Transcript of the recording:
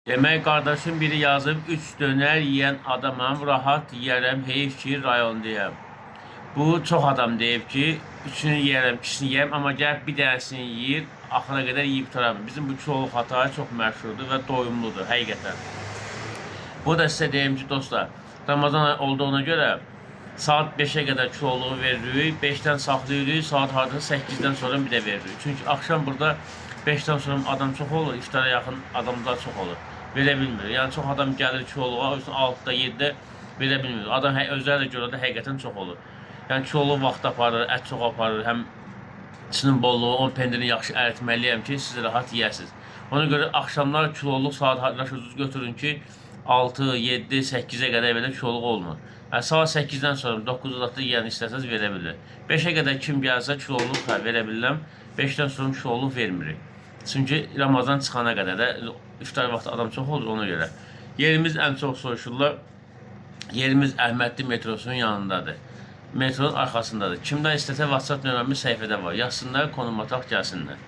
Demək qardaşım biri yazıb 3 dönər yeyən adamam, rahat yeyərəm, heyf ki rayondayam. Bu çox adam deyib ki, üçünü yeyərəm, ikisini yeyərəm, amma gəlib bir dənəsini yeyir, axıra qədər yeyib tutaram. Bizim bu çuvalı xatayı çox məşhurdur və doyumludur həqiqətən. Bu da sizə deyim ki dostlar, Ramazan ayı olduğuna görə saat 5'e qədər çuvalığı veririk, 5'dən saxlayırıq, saat hardasa 8'dən sonra bir də veririk. Çünki axşam burada 5'dən sonra adam çox olur, iftara yaxın adamlar çox olur. Verə bilmir. Yəni çox adam gəlir çuvalığa, 6'da 7'də verə bilmir. Adam özləri də görə də həqiqətən çox olur. Yəni çuvalı vaxt aparır, ət çox aparır, həm içinin bolluğu, 10 pendirini yaxşı əritməliyəm ki, siz rahat yeyəsiniz. Ona görə axşamlar kiloluq saat ucuz götürün ki, 6, 7, 8'e qədər belə kiloluq olmur. Yəni, saat 8'dən sonra 9'da yeyən istəsəniz verə bilir. 5'e qədər kim gəlsə kiloluq verə bilirəm, 5'dən sonra kiloluq vermirik. Çünki Ramazan çıxana qədər də iftar vaxtı adam çox olur ona görə. Yerimiz ən çox soruşurlar. Yerimiz Əhmədli metrosunun yanındadır. Metronun arxasındadır. Kimdən istəsə WhatsApp nömrəmiz səhifədə var. Yazsınlar, konum ataq gəlsinlər.